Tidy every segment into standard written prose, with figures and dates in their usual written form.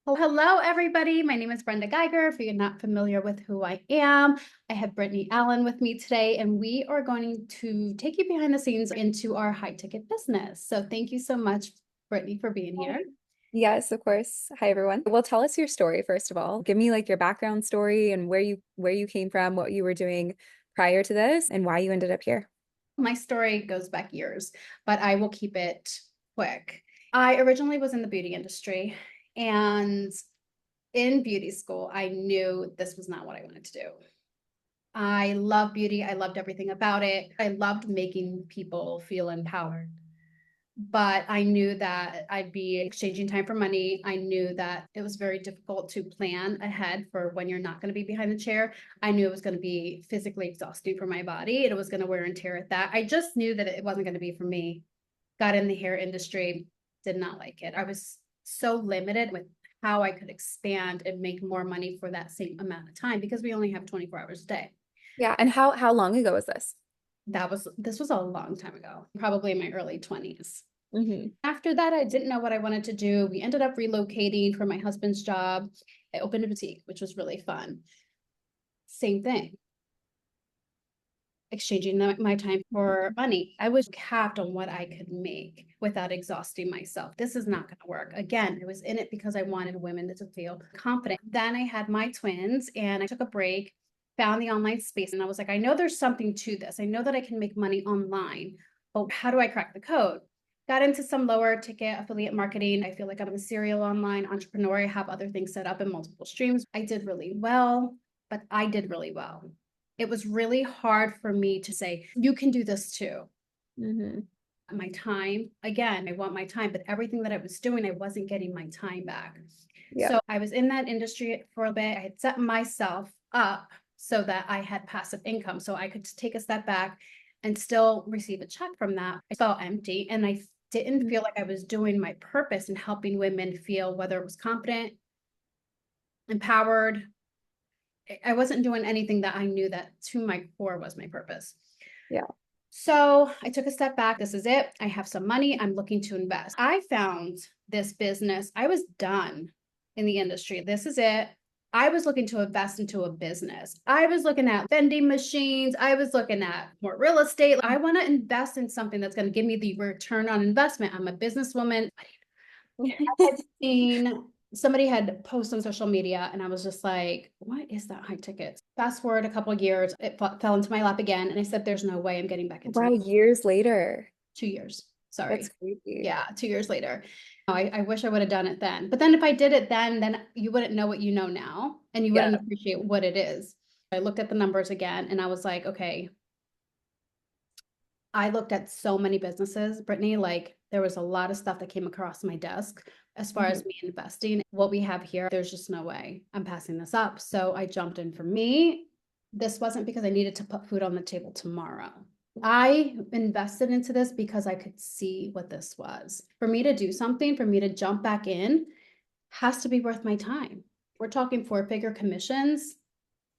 Well, hello, everybody. My name is Brenda Geiger. If you're not familiar with who I am, I have Brittany Allen with me today, and we are going to take you behind the scenes into our high ticket business. So thank you so much, Brittany, for being here. Yes, of course. Hi, everyone. Well, tell us your story first of all. Give me like your background story and where you came from, what you were doing prior to this, and why you ended up here. My story goes back years, but I will keep it quick. I originally was in the beauty industry, and in beauty school, I knew this was not what I wanted to do. I love beauty. I loved everything about it. I loved making people feel empowered. But I knew that I'd be exchanging time for money. I knew that it was very difficult to plan ahead for when you're not going to be behind the chair. I knew it was going to be physically exhausting for my body. It was going to wear and tear at that. I just knew that it wasn't going to be for me. Got in the hair industry, did not like it. I was so limited with how I could expand and make more money for that same amount of time because we only have 24 hours a day. Yeah, and how long ago was this? This was a long time ago, probably in my early 20s. Hmm. After that, I didn't know what I wanted to do. We ended up relocating for my husband's job. I opened a boutique, which was really fun. Same thing, exchanging my time for money. I was capped on what I could make without exhausting myself. This is not going to work. Again, I was in it because I wanted women to feel confident. Then I had my twins and I took a break, found the online space, and I was like, I know there's something to this. I know that I can make money online, but how do I crack the code? Got into some lower ticket affiliate marketing. I feel like I'm a serial online entrepreneur. I have other things set up in multiple streams. I did really well, but I did really well. It was really hard for me to say, you can do this too. Hmm. My time, again, I want my time, but everything that I was doing, I wasn't getting my time back. Yeah. So I was in that industry for a bit. I had set myself up so that I had passive income. So I could take a step back and still receive a check from that. I felt empty and I didn't feel like I was doing my purpose in helping women feel whether it was confident, empowered. I wasn't doing anything that I knew that to my core was my purpose. Yeah. So I took a step back. This is it. I have some money. I'm looking to invest. I found this business. I was done in the industry. This is it. I was looking to invest into a business. I was looking at vending machines. I was looking at more real estate. I want to invest in something that's going to give me the return on investment. I'm a businesswoman. I had seen somebody had posted on social media, and I was just like, what is that high ticket? Fast forward a couple of years, it fell into my lap again. And I said, there's no way I'm getting back into Wow, years later. 2 years. That's Sorry. crazy. Yeah, 2 years later. I wish I would have done it then. But then if I did it then you wouldn't know what you know now and you Yeah. wouldn't appreciate what it is. I looked at the numbers again and I was like, okay, I looked at so many businesses, Brittany, like there was a lot of stuff that came across my desk as far Hmm. as me investing. What we have here, there's just no way I'm passing this up. So I jumped in. For me, this wasn't because I needed to put food on the table tomorrow. I invested into this because I could see what this was. For me to do something, for me to jump back in, has to be worth my time. We're talking four-figure commissions,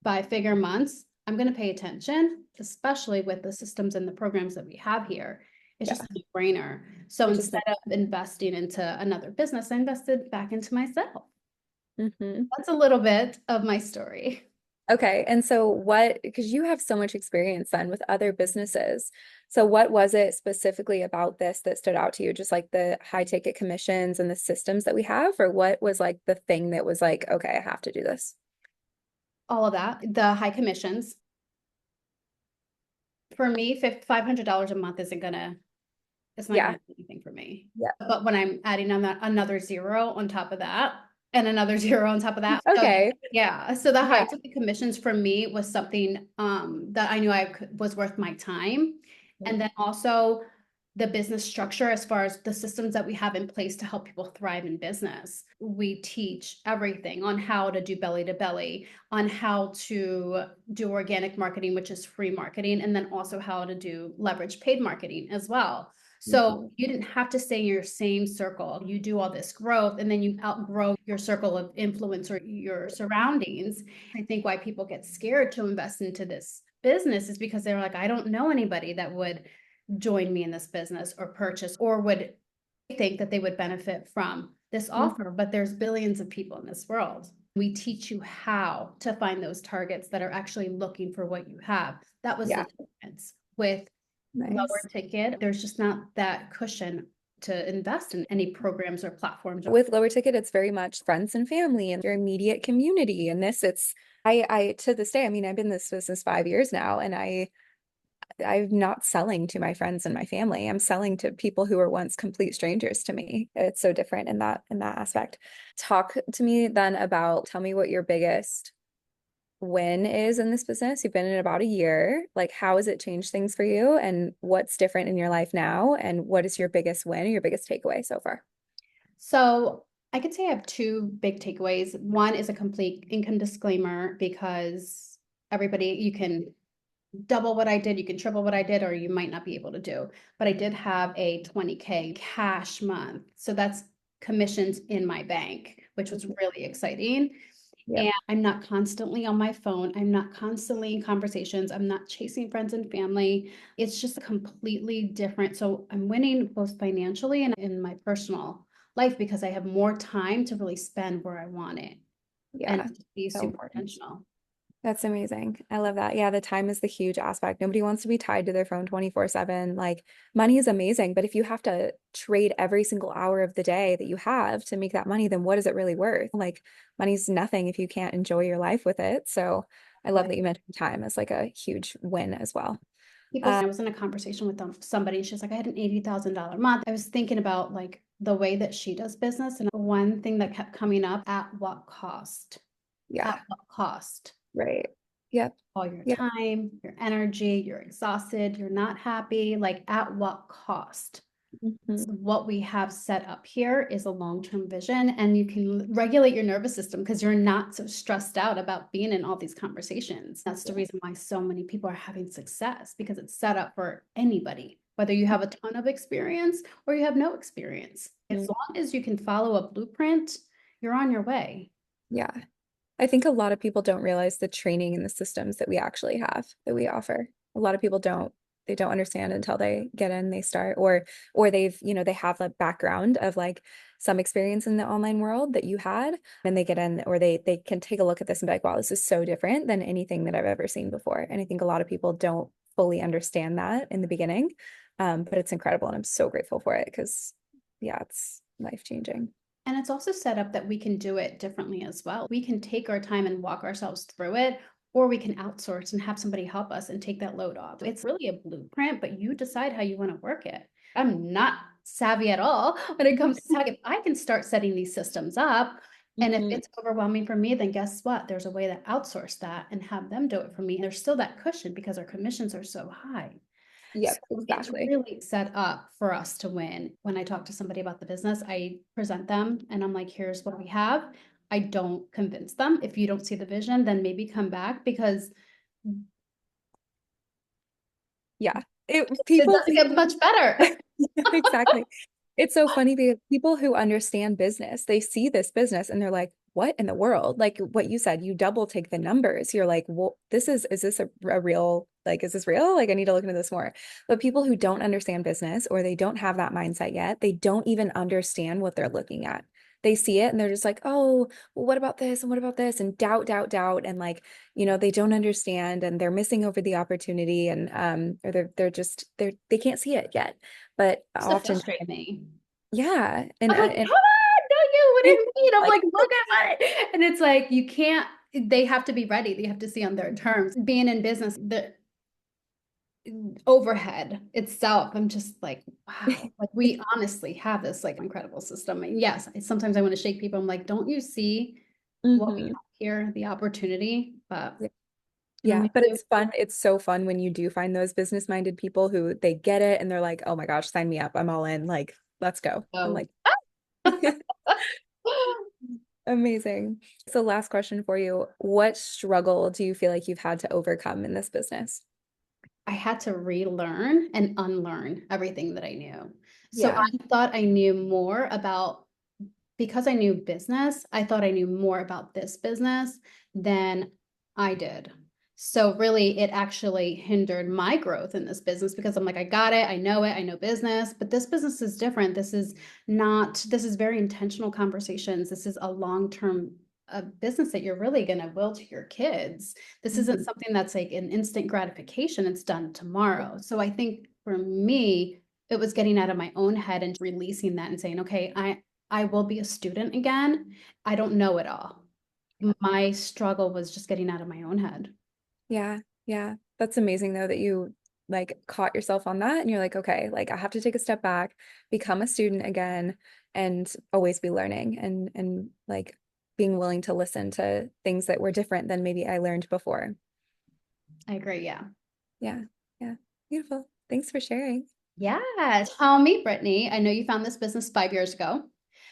five-figure months. I'm going to pay attention, especially with the systems and the programs that we have here. It's just Yeah. a no-brainer. So It just instead makes of investing into another business, I invested back into myself. Hmm. That's a little bit of my story. Okay. And so because you have so much experience then with other businesses. So what was it specifically about this that stood out to you? Just like the high ticket commissions and the systems that we have, or what was like the thing that was like, okay, I have to do this? All of that, the high commissions. For me, $500 a month isn't gonna, it's not Yeah. gonna do anything for me. Yeah. But when I'm adding on that another zero on top of that, and another zero on top of that. So Okay. yeah, so the high Yeah. ticket commissions for me was something that I knew was worth my time. And then also the business structure as far as the systems that we have in place to help people thrive in business. We teach everything on how to do belly to belly, on how to do organic marketing, which is free marketing, and then also how to do leverage paid marketing as well. So Mhm. you didn't have to stay in your same circle. You do all this growth and then you outgrow your circle of influence or your surroundings. I think why people get scared to invest into this business is because they're like, I don't know anybody that would join me in this business or purchase or would think that they would benefit from this offer, but there's billions of people in this world. We teach you how to find those targets that are actually looking for what you have. That was Yeah. the difference with lower Nice. ticket. There's just not that cushion to invest in any programs or platforms. With lower ticket, it's very much friends and family and your immediate community. And this, it's I to this day, I mean, I've been in this business 5 years now, and I'm not selling to my friends and my family. I'm selling to people who were once complete strangers to me. It's so different in that aspect. Talk to me then about, tell me what your biggest win is in this business. You've been in about a year. Like, how has it changed things for you? And what's different in your life now? And what is your biggest win or your biggest takeaway so far? So I could say I have two big takeaways. One is a complete income disclaimer because everybody, you can double what I did, you can triple what I did, or you might not be able to do. But I did have a 20K cash month. So that's commissions in my bank, which was really exciting. Yep. And I'm not constantly on my phone. I'm not constantly in conversations. I'm not chasing friends and family. It's just completely different. So I'm winning both financially and in my personal life because I have more time to really spend where I want it and Yeah. to be So super important. intentional. That's amazing. I love that. Yeah, the time is the huge aspect. Nobody wants to be tied to their phone 24/7. Like, money is amazing, but if you have to trade every single hour of the day that you have to make that money, then what is it really worth? Like, money's nothing if you can't enjoy your life with it. So I love that you mentioned time as like a huge win as well. I was in a conversation with somebody, she's like, I had an $80,000 month. I was thinking about like the way that she does business. And one thing that kept coming up, at what cost? At Yeah, what cost? right. Yep. All your Yep. time, your energy, you're exhausted, you're not happy, like at what cost? Mhm. So what we have set up here is a long-term vision, and you can regulate your nervous system because you're not so stressed out about being in all these conversations. That's the Yeah. reason why so many people are having success, because it's set up for anybody, whether you have a ton of experience or you have no experience. As Mhm. long as you can follow a blueprint, you're on your way. Yeah. I think a lot of people don't realize the training and the systems that we actually have, that we offer. A lot of people don't, they don't understand until they get in, they start, or they've, they have a background of like some experience in the online world that you had, and they get in, or they can take a look at this and be like, wow, this is so different than anything that I've ever seen before. And I think a lot of people don't fully understand that in the beginning. But it's incredible, and I'm so grateful for it because yeah, it's life changing. And it's also set up that we can do it differently as well. We can take our time and walk ourselves through it, or we can outsource and have somebody help us and take that load off. It's really a blueprint, but you decide how you want to work it. I'm not savvy at all when it comes to tech. If I can start setting these systems up, and if Mhm. it's overwhelming for me, then guess what? There's a way to outsource that and have them do it for me. There's still that cushion because our commissions are so high. So Yep, it's exactly. really set up for us to win. When I talk to somebody about the business, I present them and I'm like, here's what we have. I don't convince them. If you don't see the vision, then maybe come back because Yeah. It it people doesn't get much better. exactly. It's so funny because people who understand business, they see this business and they're like, what in the world? Like what you said, you double take the numbers. You're like, well, is this a real, like, is this real? Like, I need to look into this more. But people who don't understand business or they don't have that mindset yet, they don't even understand what they're looking at. They see it and they're just like, oh, well, what about this? And what about this? And doubt, doubt, doubt. And like, they don't understand and they're missing over the opportunity and or they're just they can't see it yet. But It's to often, frustrate me. yeah, I'm like, and come on, no, you, what do you mean? I'm like like, look at it. And it's like, you can't, they have to be ready. They have to see on their terms. Being in business, the overhead itself, I'm just like, wow, like we honestly have this like incredible system. And yes, sometimes I want to shake people. I'm like, don't you see what we Mhm. have here, the opportunity? But Yeah, when yeah, we but do, it's fun. It's so fun when you do find those business-minded people who they get it and they're like, "Oh my gosh, sign me up. I'm all in. Like, let's go." I'm oh, like, amazing. So last question for you. What struggle do you feel like you've had to overcome in this business? I had to relearn and unlearn everything that I knew. So Yeah. I thought I knew more about, because I knew business, I thought I knew more about this business than I did. So really, it actually hindered my growth in this business because I'm like, I got it, I know business, but this business is different. This is not, this is very intentional conversations. This is a long-term business that you're really going to will to your kids. This isn't Mhm. something that's like an instant gratification. It's done tomorrow. So I think for me, it was getting out of my own head and releasing that and saying, okay, I will be a student again. I don't know it all. My struggle was just getting out of my own head. Yeah, yeah. That's amazing though that you like caught yourself on that and you're like, okay, like I have to take a step back, become a student again, and always be learning and like being willing to listen to things that were different than maybe I learned before. I agree. Yeah. Yeah, yeah. Beautiful. Thanks for sharing. Yeah. Tell me, Brittany, I know you found this business 5 years ago.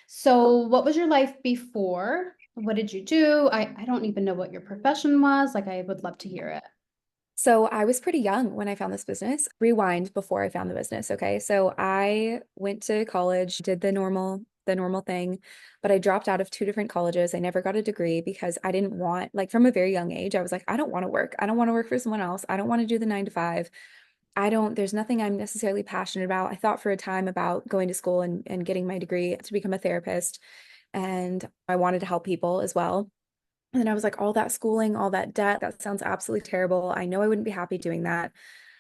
So what was your life before? What did you do? I don't even know what your profession was. Like, I would love to hear it. So I was pretty young when I found this business. Rewind before I found the business, okay? So I went to college, did the normal thing, but I dropped out of two different colleges. I never got a degree because I didn't want, like from a very young age, I was like, I don't want to work. I don't want to work for someone else. I don't want to do the 9 to 5. There's nothing I'm necessarily passionate about. I thought for a time about going to school and getting my degree to become a therapist, and I wanted to help people as well. And then I was like, all that schooling, all that debt, that sounds absolutely terrible. I know I wouldn't be happy doing that.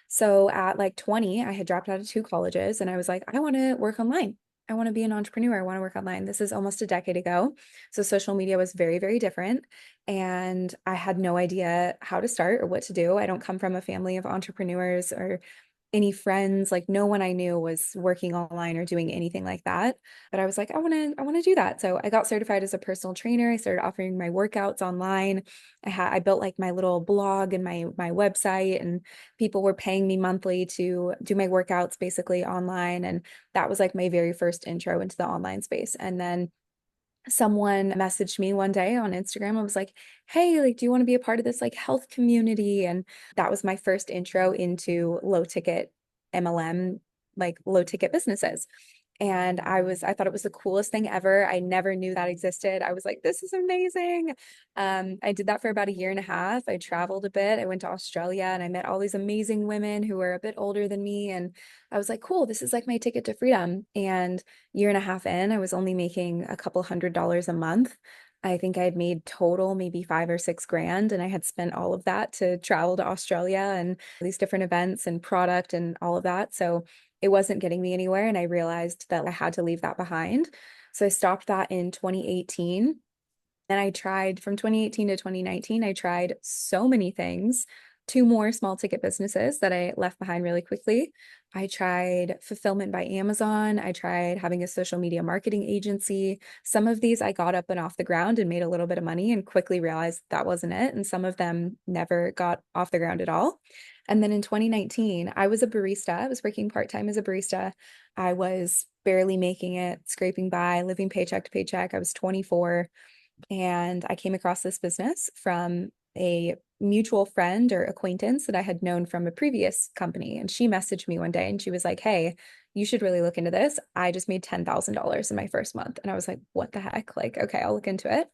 So at like 20, I had dropped out of two colleges and I was like, I want to work online. I want to be an entrepreneur. I want to work online. This is almost a decade ago. So social media was very, very different. And I had no idea how to start or what to do. I don't come from a family of entrepreneurs or any friends, like no one I knew was working online or doing anything like that. But I was like, I want to do that. So I got certified as a personal trainer. I started offering my workouts online. I built like my little blog and my website, and people were paying me monthly to do my workouts basically online. And that was like my very first intro into the online space. And then someone messaged me one day on Instagram. I was like, hey, like, do you want to be a part of this like health community? And that was my first intro into low ticket MLM, like low ticket businesses. And I thought it was the coolest thing ever. I never knew that existed. I was like, this is amazing. I did that for about a year and a half. I traveled a bit. I went to Australia and I met all these amazing women who were a bit older than me. And I was like, cool, this is like my ticket to freedom. And year and a half in, I was only making a couple $100s a month. I think I had made total maybe 5 or 6 grand, and I had spent all of that to travel to Australia and these different events and product and all of that. So it wasn't getting me anywhere, and I realized that I had to leave that behind. So I stopped that in 2018. And I tried from 2018 to 2019, I tried so many things. Two more small ticket businesses that I left behind really quickly. I tried fulfillment by Amazon. I tried having a social media marketing agency. Some of these I got up and off the ground and made a little bit of money and quickly realized that wasn't it. And some of them never got off the ground at all. And then in 2019, I was a barista. I was working part-time as a barista. I was barely making it, scraping by, living paycheck to paycheck. I was 24, and I came across this business from a mutual friend or acquaintance that I had known from a previous company. And she messaged me one day and she was like, hey, you should really look into this. I just made $10,000 in my first month. And I was like, what the heck? Like, okay, I'll look into it.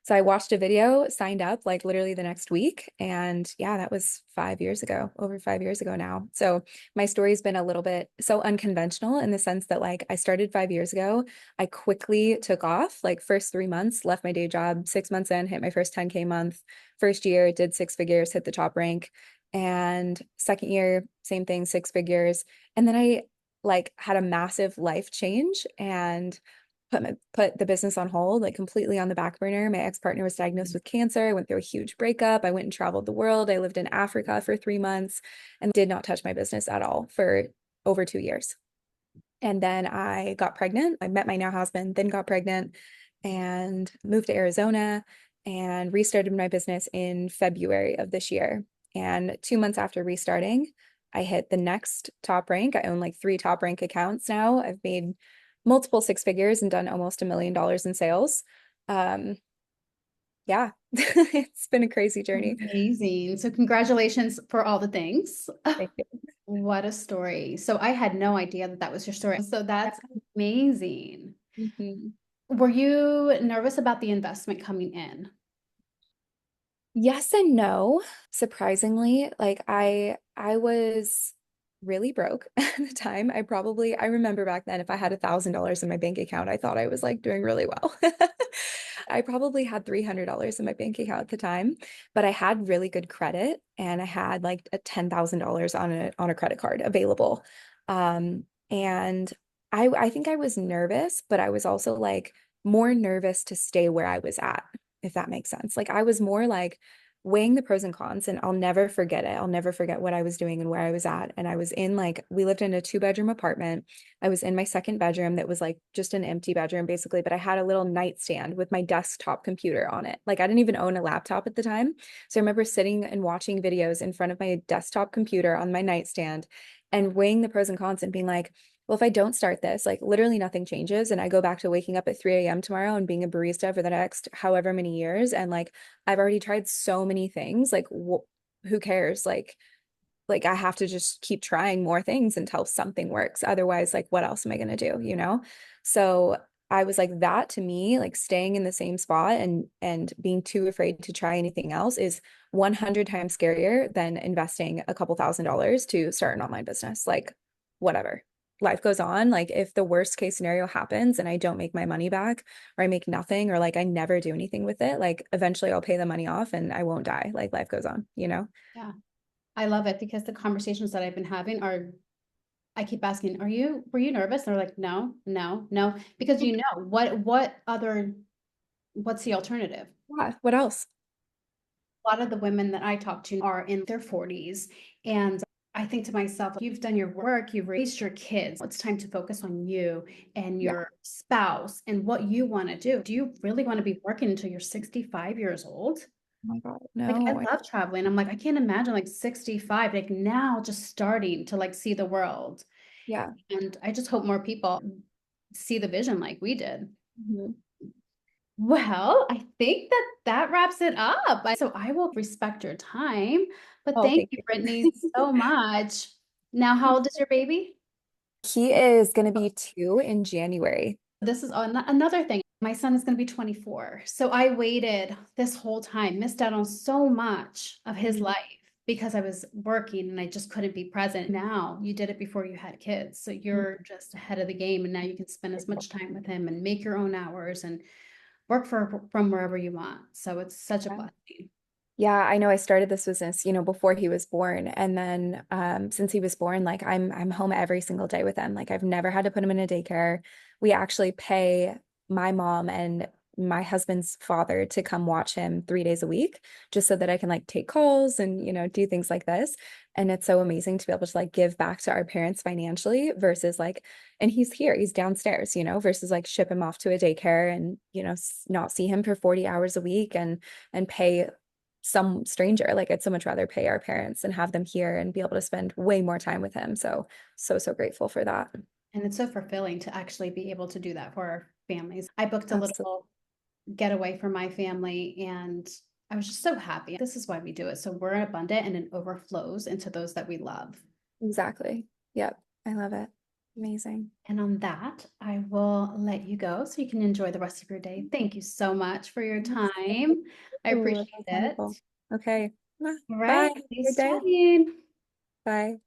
So I watched a video, signed up like literally the next week. And yeah, that was 5 years ago, over 5 years ago now. So my story's been a little bit so unconventional in the sense that like I started 5 years ago. I quickly took off, like first 3 months, left my day job, 6 months in, hit my first 10K month. First year, did 6 figures, hit the top rank. And second year, same thing, 6 figures. And then I like had a massive life change and put the business on hold, like completely on the back burner. My ex-partner was diagnosed with cancer. I went through a huge breakup. I went and traveled the world. I lived in Africa for 3 months and did not touch my business at all for over 2 years. And then I got pregnant. I met my now husband, then got pregnant and moved to Arizona and restarted my business in February of this year. And 2 months after restarting, I hit the next top rank. I own like 3 top rank accounts now. I've made multiple 6 figures and done almost $1 million in sales. Um, yeah, it's been a crazy journey. Amazing. So congratulations for all the things. Thank you. What a story. So I had no idea that that was your story. So that's amazing. Mhm. Were you nervous about the investment coming in? Yes and no, surprisingly. Like I was really broke at the time. I remember back then if I had $1,000 in my bank account, I thought I was like doing really well. I probably had $300 in my bank account at the time, but I had really good credit and I had like a $10,000 on a credit card available. And I think I was nervous, but I was also like more nervous to stay where I was at, if that makes sense. Like I was more like weighing the pros and cons, and I'll never forget it. I'll never forget what I was doing and where I was at. And I was in like, we lived in a 2 bedroom apartment. I was in my second bedroom that was like just an empty bedroom basically, but I had a little nightstand with my desktop computer on it. Like I didn't even own a laptop at the time. So I remember sitting and watching videos in front of my desktop computer on my nightstand and weighing the pros and cons and being like, well, if I don't start this, like literally nothing changes. And I go back to waking up at 3 a.m. tomorrow and being a barista for the next however many years. And like, I've already tried so many things. Like, who cares? Like I have to just keep trying more things until something works. Otherwise, like, what else am I going to do? So I was like, that to me, like staying in the same spot and being too afraid to try anything else is 100 times scarier than investing a couple $1,000s to start an online business. Like, whatever. Life goes on. Like, if the worst case scenario happens and I don't make my money back, or I make nothing, or like I never do anything with it, like eventually I'll pay the money off and I won't die. Like, life goes on. Yeah, I love it because the conversations that I've been having are, I keep asking, were you nervous? They're like, no, no, no, because what's the alternative? Yeah. What else? A lot of the women that I talk to are in their 40s. And I think to myself, you've done your work, you've raised your kids. It's time to focus on you and Yeah. your spouse and what you want to do. Do you really want to be working until you're 65 years old? Oh my God. Like I No. love traveling. I'm like, I can't imagine like 65, like now just starting to like see the world. Yeah. And I just hope more people see the vision like we did. Mhm. Well, I think that that wraps it up. So I will respect your time, but Oh, thank thank you, you. Brittany, so much. Now, how old is your baby? He is going to be 2 in January. This is another thing. My son is going to be 24. So I waited this whole time, missed out on so much of his Mhm. life because I was working and I just couldn't be present. Now you did it before you had kids. So you're just ahead of the game and now you can spend as much time with him and make your own hours and work from wherever you want. So it's such a Yeah. blessing. Yeah, I know I started this business, before he was born. And then since he was born, like I'm home every single day with him. Like I've never had to put him in a daycare. We actually pay my mom and my husband's father to come watch him 3 days a week, just so that I can like take calls and, do things like this. And it's so amazing to be able to like give back to our parents financially versus like, and he's here, he's downstairs, versus like ship him off to a daycare and, not see him for 40 hours a week and pay some stranger. Like I'd so much rather pay our parents and have them here and be able to spend way more time with him. So, so, so grateful for that. And it's so fulfilling to actually be able to do that for our families. I booked a Absolutely. little getaway for my family and I was just so happy. This is why we do it. So we're abundant and it overflows into those that we love. Exactly. Yep. I love it. Amazing. And on that, I will let you go so you can enjoy the rest of your day. Thank you so much for your Yes. time. I Ooh, appreciate that's it. wonderful. Okay. All Bye. right. Have a good Nice day. chatting. Bye.